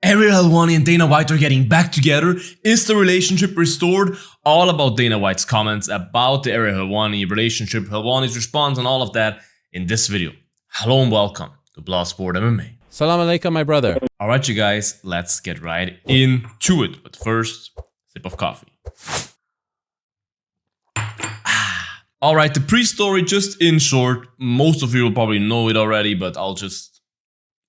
Ariel Helwani and Dana White are getting back together. Is the relationship restored? All about Dana White's comments about the Ariel Helwani relationship, Helwani's response, and all of that in this video. Hello and welcome to Bloodsport MMA. Salam alaikum, my brother. Alright, you guys, let's get right into it. But first, sip of coffee. Alright, the pre-story, just in short. Most of you will probably know it already, but I'll just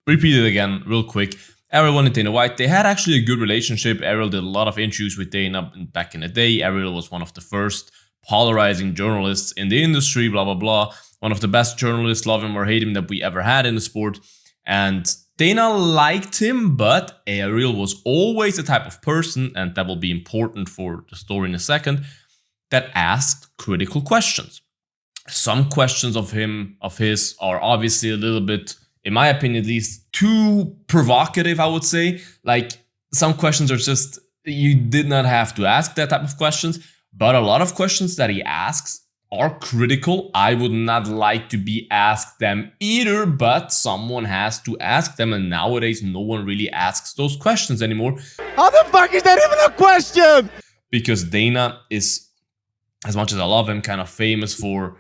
repeat it again real quick. Ariel and Dana White, they had actually a good relationship. Ariel did a lot of interviews with Dana back in the day. Ariel was one of the first polarizing journalists in the industry, blah, blah, blah. One of the best journalists, love him or hate him, that we ever had in the sport. And Dana liked him, but Ariel was always the type of person, and that will be important for the story in a second, that asked critical questions. Some questions of his are obviously a little bit, in my opinion at least, too provocative, I would say. Like, some questions are just, you did not have to ask that type of questions, but a lot of questions that he asks are critical. I would not like to be asked them either, but someone has to ask them, and nowadays no one really asks those questions anymore. How the fuck is that even a question? Because Dana is, as much as I love him, kind of famous for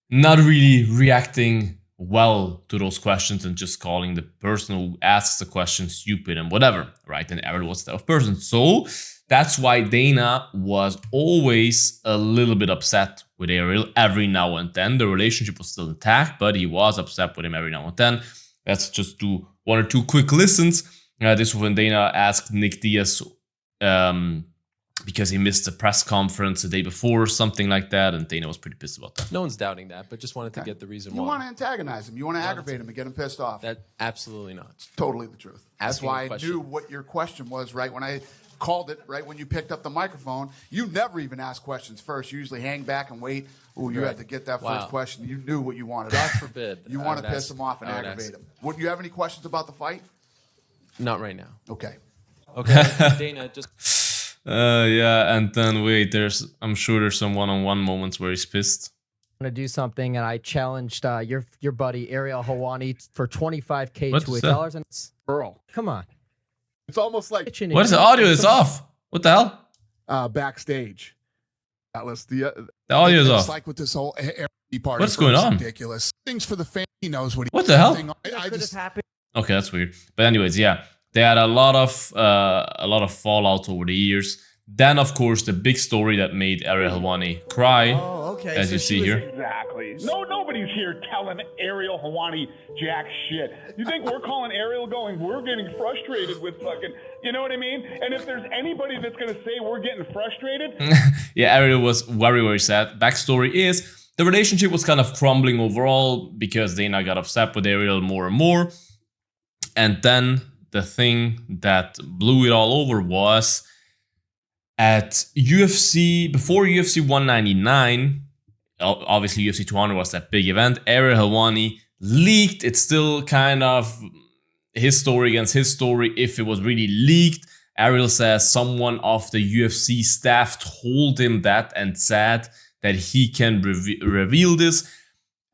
not really reacting well to those questions and just calling the person who asks the question stupid and whatever, right? And Ariel was that person. So that's why Dana was always a little bit upset with Ariel every now and then. The relationship was still intact, but he was upset with him every now and then. Let's just do one or two quick listens. This was when Dana asked Nick Diaz because he missed the press conference the day before or something like that, and Dana was pretty pissed about that. No one's doubting that, but just wanted to get the reason why. You want to antagonize him. You want to aggravate him and get him pissed off. That absolutely not. It's totally the truth. That's Asking why a I question. knew what your question was right when I called it, right when you picked up the microphone. You never even ask questions first. You usually hang back and wait. Oh, you had to get that first question. You knew what you wanted. God forbid. You want to piss him off and aggravate him. Would you have any questions about the fight? Not right now. Okay. Okay, Dana, just... Yeah, and then wait, I'm sure there's some one-on-one moments where he's pissed. To do something, and I challenged your buddy Ariel Helwani for $25K What's to that? and Earl. Come on. It's almost like What is the audio? It's off. What the hell? backstage. That was the audio is it's off. like with this whole Airbnb party. What's going on? Ridiculous things for the fan. He knows what. What the hell? I just Okay, that's weird. But anyways, yeah, they had a lot of fallout over the years. Then, of course, the big story that made Ariel Helwani cry, as you see here. Exactly. Nobody's here telling Ariel Helwani jack shit. You think we're calling Ariel going, we're getting frustrated with fucking, you know what I mean? And if there's anybody that's going to say we're getting frustrated. Yeah, Ariel was very, very sad. Backstory is, the relationship was kind of crumbling overall because Dana got upset with Ariel more and more. And then the thing that blew it all over was at UFC, before UFC 199, obviously UFC 200 was that big event, Ariel Helwani leaked. It's still kind of his story against his story if it was really leaked. Ariel says someone of the UFC staff told him that and said that he can reveal this.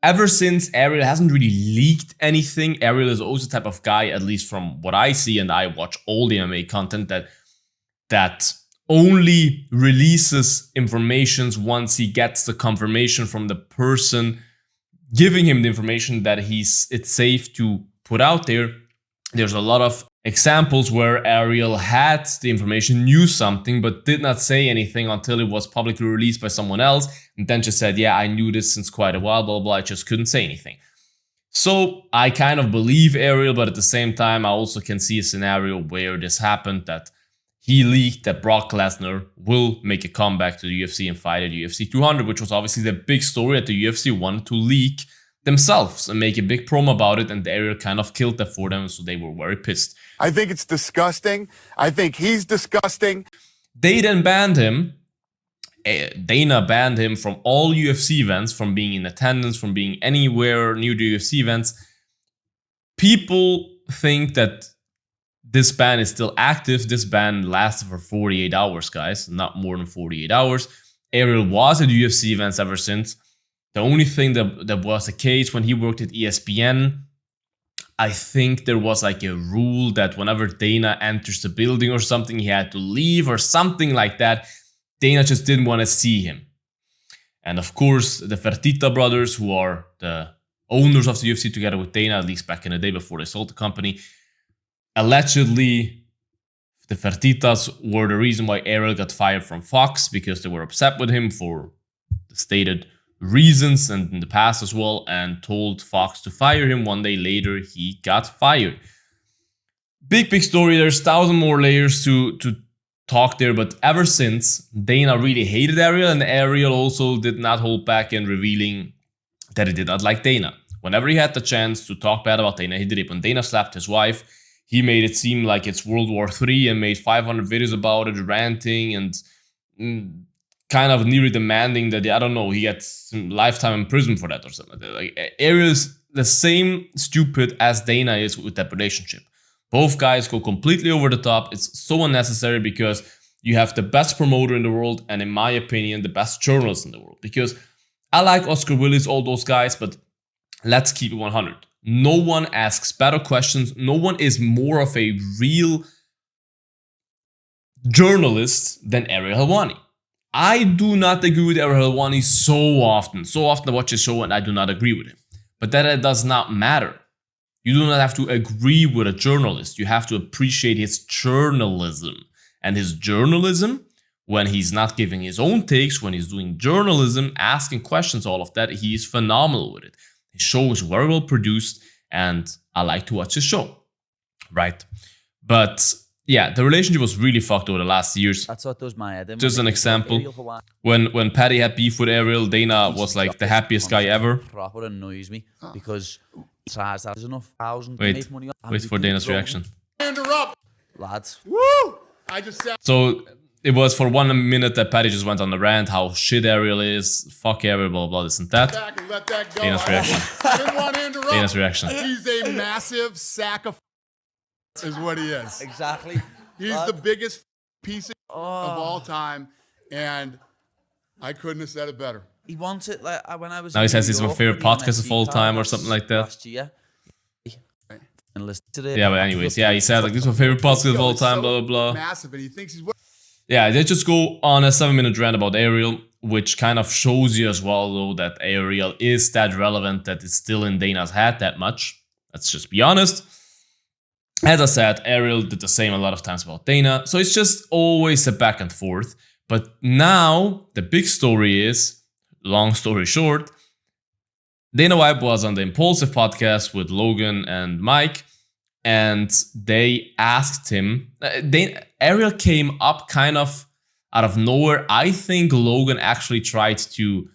Ever since, Ariel hasn't really leaked anything. Ariel is always the type of guy, at least from what I see, and I watch all the MMA content, that only releases informations once he gets the confirmation from the person giving him the information that it's safe to put out there. There's a lot of examples where Ariel had the information, knew something, but did not say anything until it was publicly released by someone else, and then just said, yeah, I knew this since quite a while, blah, blah, blah, I just couldn't say anything. So I kind of believe Ariel, but at the same time, I also can see a scenario where this happened, that he leaked that Brock Lesnar will make a comeback to the UFC and fight at UFC 200, which was obviously the big story that the UFC wanted to leak themselves and make a big promo about it, and Ariel kind of killed that for them, so they were very pissed. I think it's disgusting. I think he's disgusting. They then banned him. Dana banned him from all UFC events, from being in attendance, from being anywhere near the UFC events. People think that this ban is still active. This ban lasted for 48 hours, guys. Not more than 48 hours. Ariel was at UFC events ever since. The only thing that was the case when he worked at ESPN I think there was like a rule that whenever Dana enters the building or something, he had to leave or something like that. Dana just didn't want to see him. And of course, the Fertitta brothers, who are the owners of the UFC together with Dana, at least back in the day before they sold the company, allegedly, the Fertittas were the reason why Ariel got fired from Fox, because they were upset with him for the stated reasons and in the past as well, and told Fox to fire him. One day later, he got fired. Big story. There's 1,000 more layers to talk there, but ever since, Dana really hated Ariel, and Ariel also did not hold back in revealing that he did not like Dana. Whenever he had the chance to talk bad about Dana, he did it. When Dana slapped his wife, he made it seem like it's World War III and made 500 videos about it, ranting and kind of nearly demanding that, I don't know, he gets lifetime in prison for that or something like that. Like, Ariel's the same stupid as Dana is with that relationship. Both guys go completely over the top. It's so unnecessary because you have the best promoter in the world and, in my opinion, the best journalist in the world. Because I like Oscar Willis, all those guys, but let's keep it 100. No one asks better questions. No one is more of a real journalist than Ariel Helwani. I do not agree with Ariel Helwani so often. So often I watch his show and I do not agree with him. But that does not matter. You do not have to agree with a journalist. You have to appreciate his journalism. And his journalism, when he's not giving his own takes, when he's doing journalism, asking questions, all of that, he is phenomenal with it. His show is very well produced, and I like to watch his show, right? But yeah, the relationship was really fucked over the last years. That's what does my head. Just an example. When Paddy had beef with Ariel, Dana was like the happiest guy ever. Proper annoys me because tries that is enough thousand to Wait, make money. wait for Dana's reaction. Interrupt. Lads. Woo! I just said. So it was for 1 minute that Paddy just went on the rant how shit Ariel is, fuck Ariel, blah blah this and that. Back and let that go. Dana's reaction. I didn't want to interrupt. Dana's reaction. He's a massive sack of is what he is. Exactly. He's the biggest piece of all time, and I couldn't have said it better. He wants it like when I was. Now he says it's my favorite podcast of all time or something like that. Last year. And listen to it. Yeah, but anyways, yeah, he said like this is my favorite podcast of all time, blah blah blah. Massive, and he thinks he's. Yeah, they just go on a 7-minute rant about Ariel, which kind of shows you as well, though, that Ariel is that relevant that it's still in Dana's head that much. Let's just be honest. As I said, Ariel did the same a lot of times about Dana, so it's just always a back and forth. But now, the big story is, long story short, Dana White was on the Impaulsive podcast with Logan and Mike, and they asked him, Ariel came up kind of out of nowhere. I think Logan actually tried to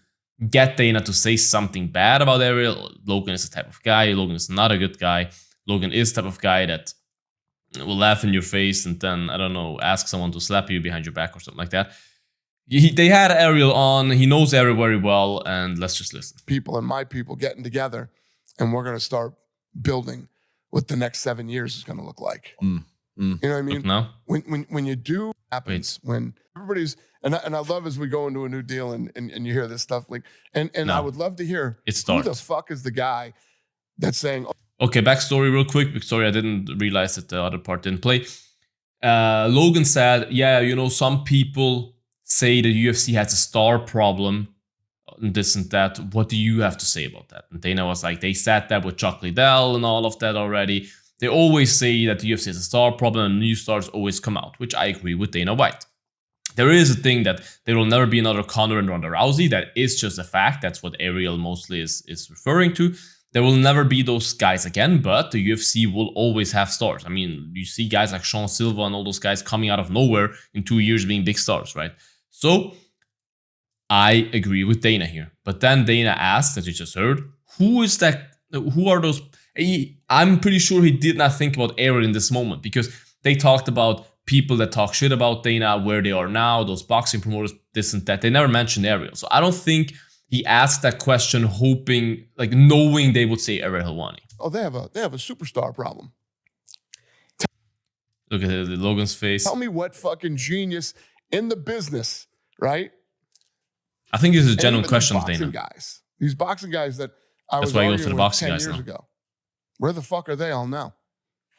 get Dana to say something bad about Ariel. Logan is the type of guy. Logan is not a good guy. Logan is the type of guy that will laugh in your face and then, I don't know, ask someone to slap you behind your back or something like that. They had Ariel on. He knows Ariel very well, and let's just listen. People and my people getting together, and we're going to start building what the next 7 years is going to look like. You know what I mean? Look now. When you do happens, when everybody's and I love as we go into a new deal and you hear this stuff like and No. I would love to hear It who starts. the fuck is the guy that's saying, Okay, backstory real quick. Sorry, I didn't realize that the other part didn't play. Logan said, yeah, you know, some people say the UFC has a star problem and this and that. What do you have to say about that? And Dana was like, they said that with Chuck Liddell and all of that already. They always say that the UFC has a star problem and new stars always come out, which I agree with Dana White. There is a thing that there will never be another Conor and Ronda Rousey. That is just a fact. That's what Ariel mostly is referring to. There will never be those guys again, but the UFC will always have stars. I mean, you see guys like Sean Silva and all those guys coming out of nowhere in 2 years being big stars, right? So I agree with Dana here. But then Dana asked, as you just heard, who is that? Who are those? I'm pretty sure he did not think about Ariel in this moment because they talked about people that talk shit about Dana, where they are now, those boxing promoters, this and that. They never mentioned Ariel. So I don't think he asked that question hoping, like knowing they would say Ariel Helwani. oh, they have a superstar problem. Look at the Logan's face. Tell me what fucking genius in the business, right? I think this is a And genuine even question, these boxing Dana. guys. These boxing guys that I That's was why he goes arguing to the with boxing 10 guys years now. ago. Where the fuck are they all now?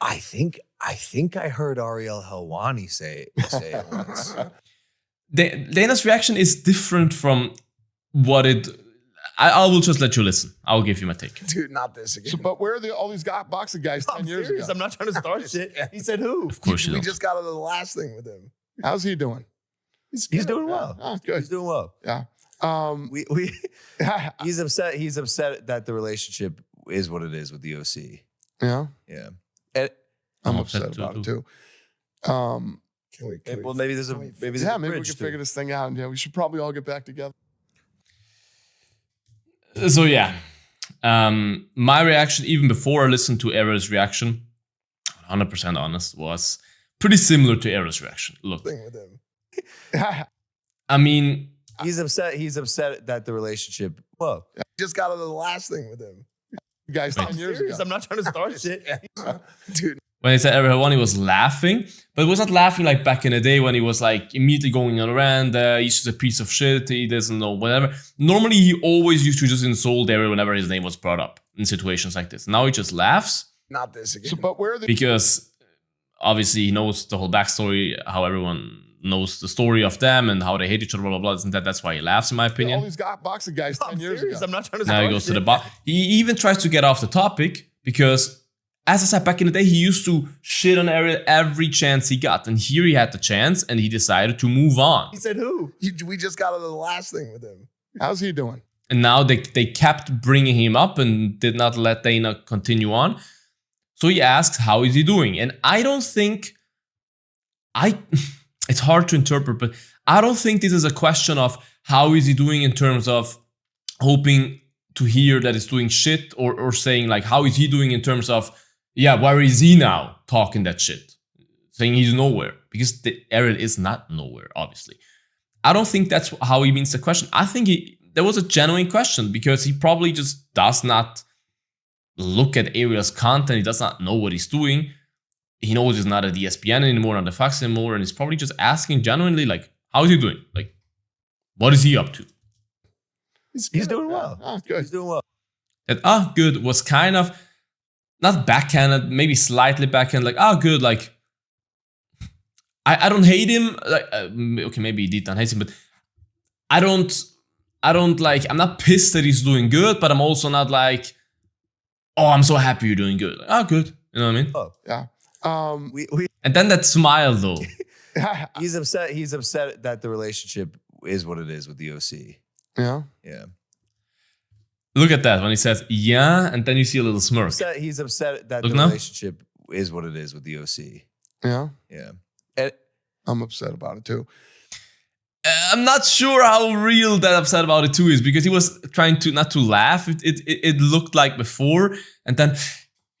I think I heard Ariel Helwani say it once. Dana's reaction is different from what it. I will just let you listen. I'll give you my take. Dude, not this again. So, but where are all these boxing guys 10 I'm years serious. ago? I'm not trying to start shit. He said who? Of course you We don't. just got out of the last thing with him. How's he doing? He's doing well. Oh, good. He's doing well. Yeah. We he's upset that the relationship is what it is with the UFC. Yeah. Yeah. I'm I'm upset upset about it too. too. Well, maybe there's a maybe we bridge can to- figure this thing out. And yeah, we should probably all get back together. So yeah, my reaction, even before I listened to Ariel's reaction, 100% honest, was pretty similar to Ariel's reaction. Look, thing with him. I mean, He's upset that the relationship. Well, just got out of the last thing with him. You guys, 10 years Serious? ago. I'm not trying to start shit. Dude, when he said Ariel Helwani was laughing, but he was not laughing like back in the day when he was like immediately going on a rant, he's just a piece of shit, he doesn't know whatever. Normally he always used to just insult Ariel whenever his name was brought up in situations like this. Now he just laughs not this again. So, but where are the because obviously he knows the whole backstory, how everyone knows the story of them and how they hate each other, blah, blah, blah. Isn't that's why he laughs, in my all opinion. these boxing guys 10 I'm years serious. ago? I'm not trying to Now start he goes to shit. the bar. He even tries to get off the topic because, as I said, back in the day, he used to shit on Ariel every chance he got. And here he had the chance and he decided to move on. He said who? We just got out of the last thing with him. How's he doing? And now they kept bringing him up and did not let Dana continue on. So he asks, how is he doing? And I don't think... It's hard to interpret, but I don't think this is a question of how is he doing in terms of hoping to hear that he's doing shit or saying like, how is he doing in terms of, yeah, where is he now talking that shit? Saying he's nowhere. Because Ariel is not nowhere, obviously. I don't think that's how he means the question. I think there was a genuine question because he probably just does not look at Ariel's content. He does not know what he's doing. He knows he's not at ESPN anymore, not the Fox anymore, and he's probably just asking genuinely, like, how is he doing? Like, what is he up to? He's doing well. Oh, good. He's doing well. That, good was kind of, not backhanded, maybe slightly backhand, like, good, like, I don't hate him, like, okay, maybe Deetan hates him, but I don't like, I'm not pissed that he's doing good, but I'm also not like, oh, I'm so happy you're doing good. Like, good. You know what I mean? Oh. Yeah. And then that smile, though. He's upset that the relationship is what it is with the UFC. Yeah. Yeah. Look at that when he says, yeah, and then you see a little smirk. He's upset that Look the now. relationship is what it is with the UFC. Yeah. Yeah. I'm upset about it too. I'm not sure how real that upset about it too is because he was trying to not to laugh. It looked like before, and then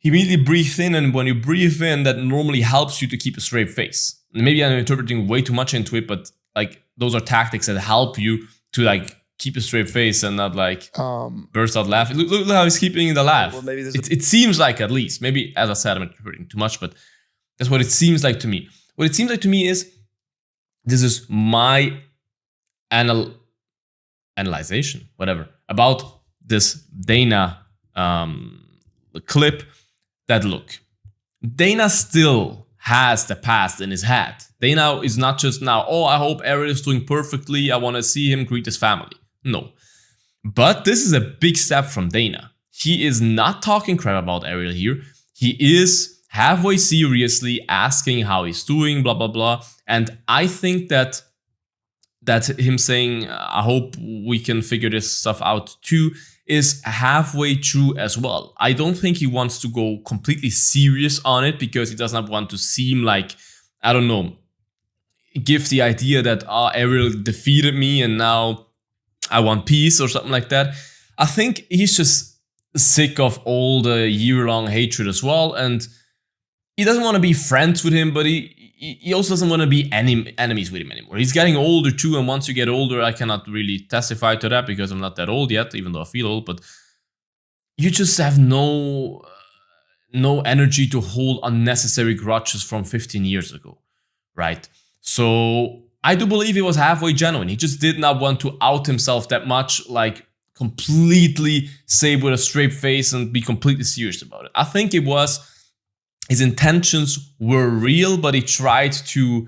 he immediately breathed in, and when you breathe in, that normally helps you to keep a straight face. And maybe I'm interpreting way too much into it, but like those are tactics that help you to like keep a straight face and not like burst out laughing. Look how he's keeping the laugh. Well, maybe it seems like, at least, maybe as I said, I'm interpreting too much, but that's what it seems like to me. What it seems like to me is this is my analyzation, whatever, about this Dana clip. That look, Dana still has the past in his head. Dana is not just now, oh, I hope Ariel is doing perfectly. I want to see him greet his family. No. But this is a big step from Dana. He is not talking crap about Ariel here. He is halfway seriously asking how he's doing, blah, blah, blah. And I think that him saying, I hope we can figure this stuff out too, is halfway true as well. I don't think he wants to go completely serious on it because he does not want to seem like, I don't know, give the idea that Ariel defeated me and now I want peace or something like that. I think he's just sick of all the year-long hatred as well, and he doesn't want to be friends with him, but he also doesn't want to be enemies with him anymore. He's getting older too, and once you get older, I cannot really testify to that because I'm not that old yet, even though I feel old, but you just have no energy to hold unnecessary grudges from 15 years ago, right? So I do believe he was halfway genuine. He just did not want to out himself that much, like completely say with a straight face and be completely serious about it. I think it was his intentions were real, but he tried to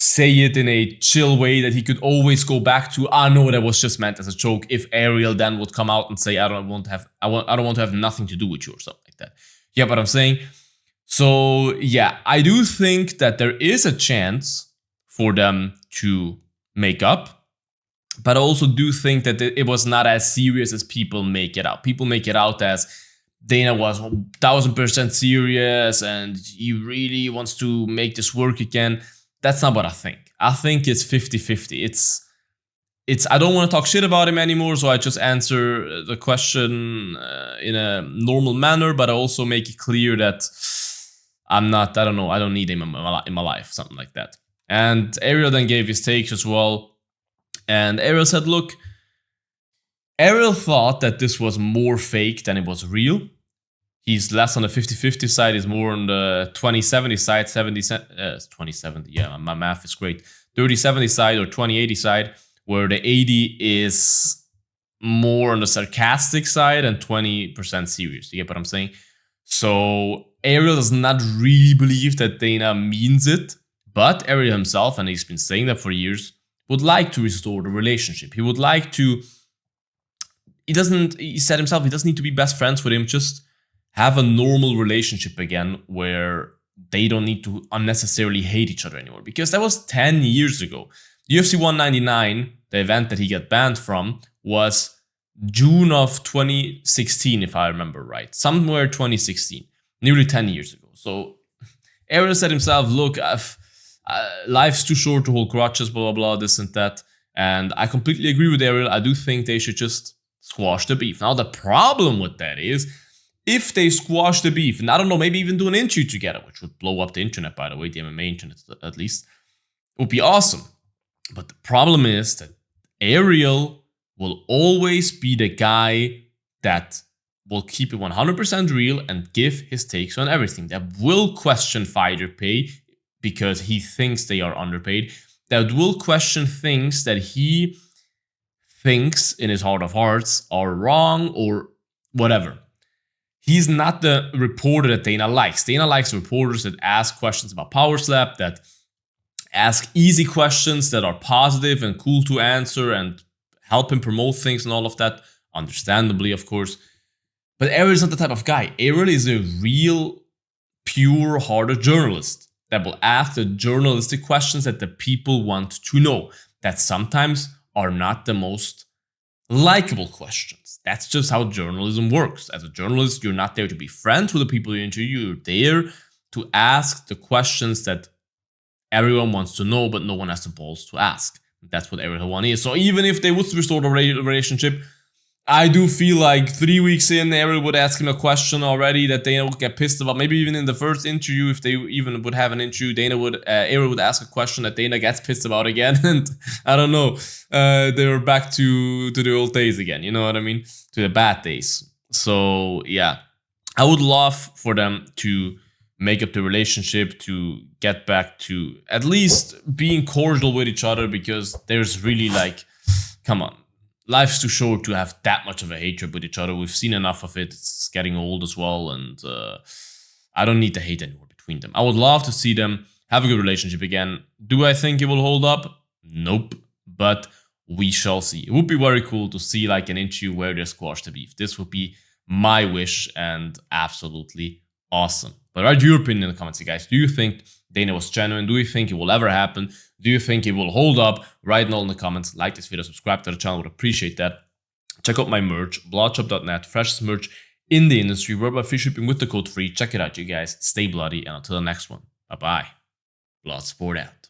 say it in a chill way that he could always go back to. No, that was just meant as a joke. If Ariel then would come out and say, I don't want to have nothing to do with you or something like that. Yeah, but I'm saying. So yeah, I do think that there is a chance for them to make up, but I also do think that it was not as serious as people make it out. People make it out as Dana was 1000% serious and he really wants to make this work again. That's not what I think. I think it's 50-50. It's I don't want to talk shit about him anymore, so I just answer the question in a normal manner, but I also make it clear that I don't need him in my life, something like that. And Ariel then gave his takes as well. And Ariel said, look, Ariel thought that this was more fake than it was real. He's less on the 50-50 side, he's more on the 20-70 side, 20-70, yeah, my math is great. 30-70 side or 20-80 side, where the 80 is more on the sarcastic side and 20% serious. You get what I'm saying? So Ariel does not really believe that Dana means it, but Ariel himself, and he's been saying that for years, would like to restore the relationship. He would like to, he said himself, he doesn't need to be best friends with him, just have a normal relationship again where they don't need to unnecessarily hate each other anymore. Because that was 10 years ago. UFC 199, the event that he got banned from, was June of 2016, if I remember right. Somewhere 2016, nearly 10 years ago. So Ariel said himself, look, life's too short to hold grudges, blah, blah, blah, this and that. And I completely agree with Ariel. I do think they should just squash the beef. Now, the problem with that is, if they squash the beef, and I don't know, maybe even do an interview together, which would blow up the internet, by the way, the MMA internet at least, it would be awesome. But the problem is that Ariel will always be the guy that will keep it 100% real and give his takes on everything. That will question fighter pay because he thinks they are underpaid. That will question things that he thinks in his heart of hearts are wrong or whatever. He's not the reporter that Dana likes. Dana likes reporters that ask questions about Power Slap, that ask easy questions that are positive and cool to answer and help him promote things and all of that. Understandably, of course. But Ariel is not the type of guy. Ariel is a real, pure-hearted journalist that will ask the journalistic questions that the people want to know, that sometimes are not the most likable questions. That's just how journalism works. As a journalist, you're not there to be friends with the people you interview. You're there to ask the questions that everyone wants to know, but no one has the balls to ask. That's what Ariel Helwani is. So even if they would restore the relationship, I do feel like 3 weeks in, Ariel would ask him a question already that Dana would get pissed about. Maybe even in the first interview, if they even would have an interview, Ariel would ask a question that Dana gets pissed about again. And I don't know, they're back to the old days again. You know what I mean? To the bad days. So yeah, I would love for them to make up the relationship, to get back to at least being cordial with each other, because there's really like, come on. Life's too short to have that much of a hatred with each other. We've seen enough of it. It's getting old as well. And I don't need to hate anymore between them. I would love to see them have a good relationship again. Do I think it will hold up? Nope. But we shall see. It would be very cool to see like an interview where they squash the beef. This would be my wish and absolutely awesome. But write your opinion in the comments, guys. Do you think Dana was genuine? Do you think it will ever happen? Do you think it will hold up? Write it all in the comments. Like this video, subscribe to the channel. Would appreciate that. Check out my merch, bloodshop.net, freshest merch in the industry. Worldwide free shipping with the code FREE. Check it out, you guys. Stay bloody, and until the next one. Bye-bye. Bloodsport out.